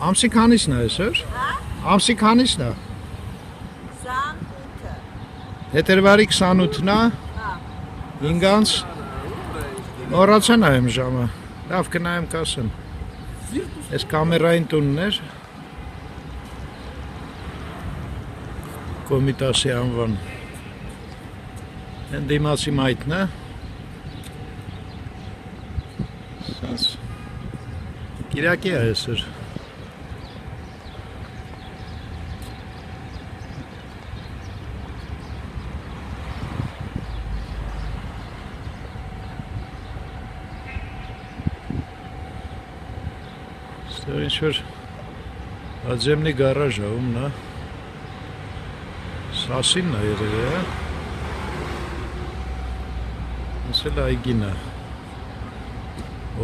Ամսի քանիսն է այսօր։ Ամսի քանիսն է։ 28-ը։ Փետրվարի 28-ն է։ 5-ից մոռացա նայեմ ժամը։ Լավ կնայեմ կասեմ։ Այս կամերային տունն էր։ Կոմիտասի անվան։ Են դիմացի մայթն է։ Սենց Կիրակի է այսօր։ Ինչ-որ ադժեմնի գարաժ է, ումն է։ Սասինն է երևի, է։ Ասել այգին է։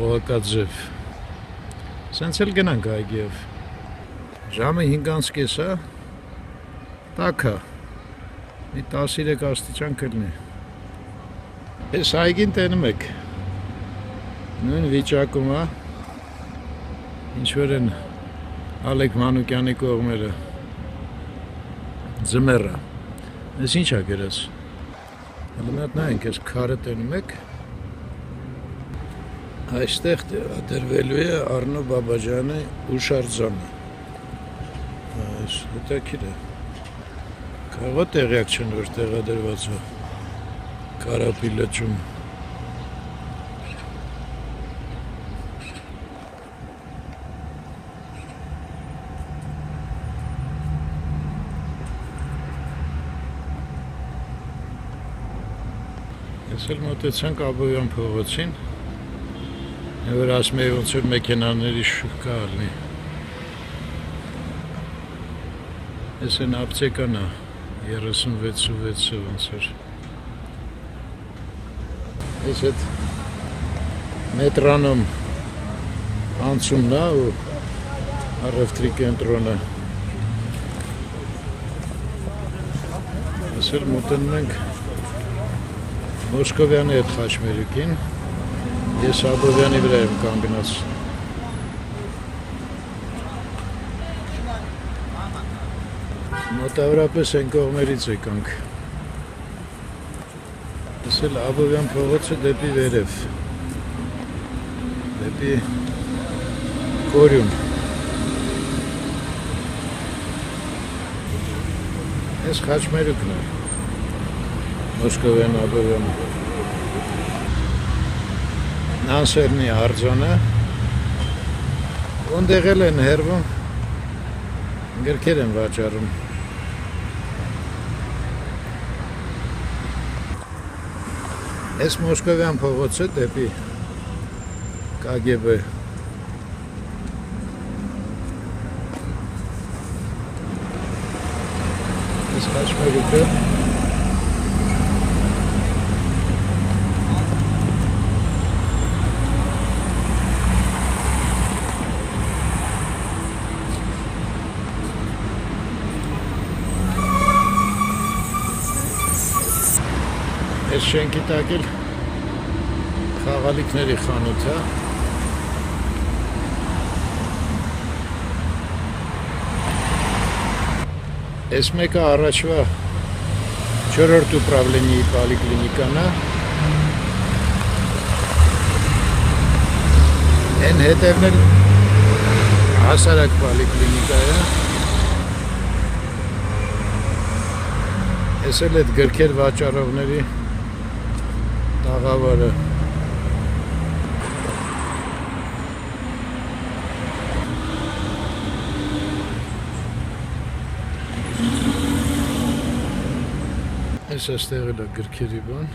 Օղակաձև։ Սենց էլ գնանք այգիով։ Ժամը 5:30 է։ Տաք է։ Մի 13 աստիճան կլինի։ Այս այգին տենում եք։ Նույն վիճակում է։ Ինչ-որ են Ալեք Մանուկյանի կողմերը ձմեռը ես ինչ է գրած հələ մի հատ նայենք ես քարը տենում եք այստեղ դրվելու է Արնո Բաբաջյանի հուշարձանը այս հետաքրքիր է կարող է տեղյակ չեն որ տեղադրված է Կարապի լճում Ես էլ մոտեցանք Աբովյան փողոցին, որ ասում է ոնց որ մեքենաների շուկ կա ալնի։ Ես են ապտեկան է 36-6 ոնց որ։ Ես այդ մետրանում անցումն է ու առևտրի կենտրոնը։ Ես էլ մոտենում ենք Մոսկովյանի հետ խաչմերուկին, ես Աբովյանի վրա եմ կանգնած։ Մոտավորապես են կողմերից եկանք։ Ես էլ Աբովյան փողոցը դեպի վերև, դեպի Կորյուն։ Ես խաչմերուկն է։ Մոսկովյան Աբովյան Նանսերնի արձանը Ոնդեղել են հերվում գրքեր են վաճառում Այս Մոսկովյան փողոցը դեպի KGB Այս խաչմերուկը Այս շենքի տակ էլ խաղալիքների խանութ է։ Այս մեկը առաջվա 4-րդ ուպրավլենիի պոլիկլինիկան է։ Են հետևն էլ հասարակ պոլիկլինիկա է։ Այս էլ այդ գրքեր վաճառողների Տաղավարը Այս այստեղ էլ է գրքերի բան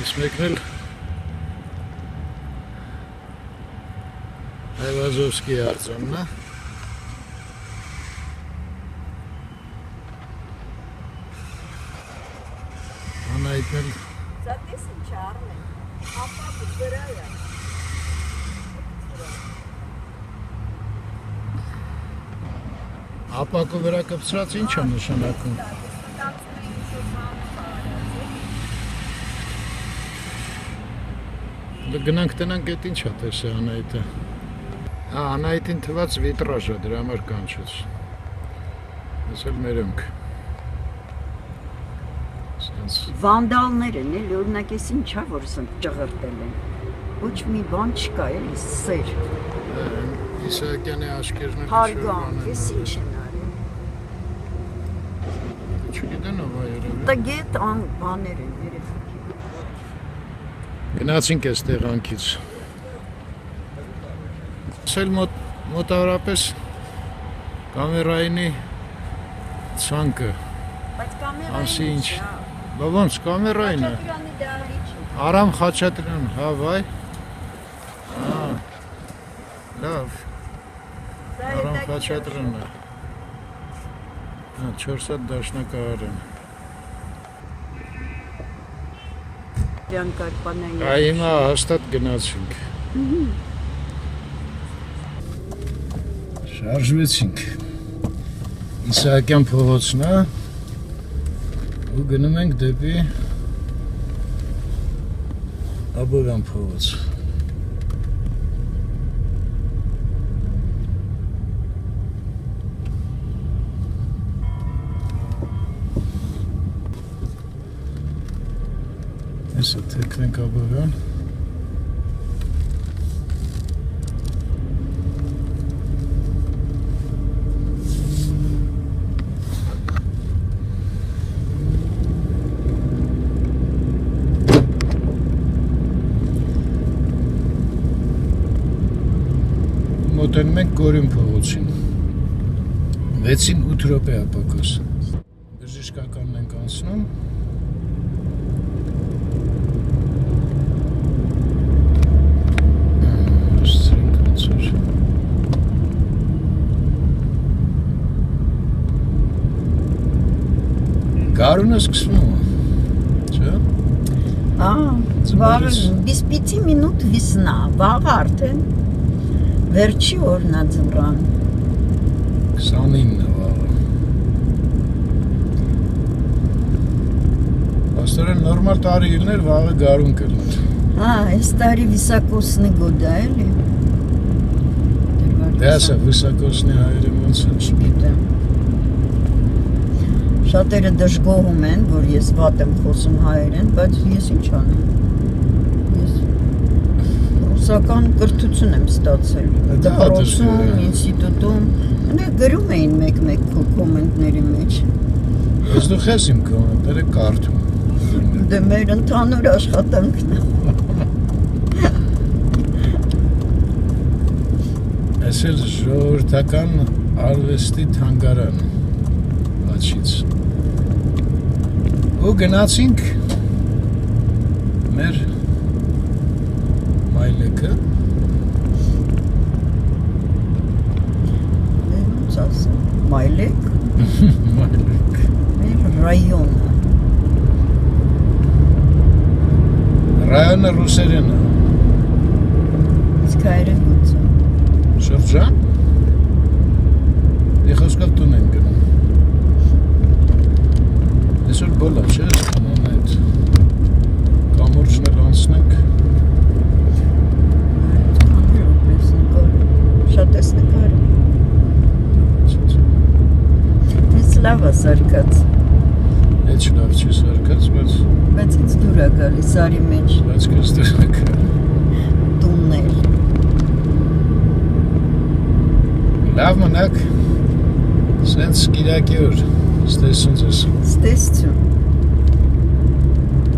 Այս մեկն էլ Այվազովսկի արձանն է Անայտնել Զատես ինչ առնեն, ապա վրա է։ Ապակու վրա կպցրած ինչ է նշանակում։ Գնանք տնանք այդ ինչ է տեսը Անահիտը։ Անահիտին թված վիտրաժ է, դրա համար կանչեց։ Ես էլ մերոնք։ Սենց Վանդալներ են, էլ օրինակ էս ինչա որ սնտ ճղրտել են։ Ոչ մի բան չկա, էլի սեր։ Իսահակյանի աշկերն էլ Հարգանք, էս ինչ են արել։ Չգիտեն ով է երևի։ Տգետ բաներ են երևի։ Գնացինք այս տեղանքից։ Սել մոտավորապես կամերայինի ցանկը։ Բայց Ասի ինչ։ կամերային Բա ոնց կամերային է։ Խաչատրյանի դահլիճ։ Արամ Խաչատրյան, հա վայ։ Լավ, Արամ Խաչատրյանն է։ Հա, 4 հատ դաշնակահար են։ Կարպանային։ Հիմա հաստատ գնացինք։ Շարժվեցինք։ Իսահակյան փողոցն է ու գնում ենք դեպի Աբովյան փողոց։ Այսը թեքնենք Աբովյան։ Մոտենում ենք Գորին փողոցին։ 6-ին 8 րոպե ապակոս։ Բժշկականն ենք անցնում։ Գարունը սկսվում է, չէ՞։ Վաղ, без 5 минут весна, վաղ արդեն վերջի օրն է ձմռան։ 29-ն է վաղը։ Աստորեն նորմալ տարիներ վաղը գարուն կլներ։ Այս տարի վիսակոսնի գոդ է, էլի։ Դե ասա, վիսակոսնի հայերը ոնց են։ Չգիտեմ։ Շատերը դժգոհում են, որ ես վատ եմ խոսում հայերեն, բայց ես ինչ անեմ։ Ես ռուսական կրթություն եմ ստացել։ Դպրոցում, ինստիտուտում, գրում էին մեկ-մեկ կոմենտների մեջ։ Ես դու խես իմ կոմենտները կարդում։ Դե մեր ընդհանուր աշխատանքն է։ Այս էլ ժողովրդական արվեստի թանգարան Աչից։ Ու գնացինք մեր մայլեկը։ Ոնց ասեմ, մայլեք, Մայլեք։ մեր ռայոնը։ Ռայոնը ռուսերեն է։ Իսկ հայերեն ոնց է։ Շրջան։ Եղոսկով տուն են գնում։ Այսօր բոլա չէ, սկանան այդ կամուրջն էլ անցնենք։ Շատ ես նկարը։ Ես լավ է սարկած, Այդ լավ չի սարկած, բայց ինձ դուր է գալիս արի մեջ բայց կստերնակ է։ տուններ։ Լավ մնաք, սենց կիրակի օր, ստեսուն ձեզ։ Ստեսություն։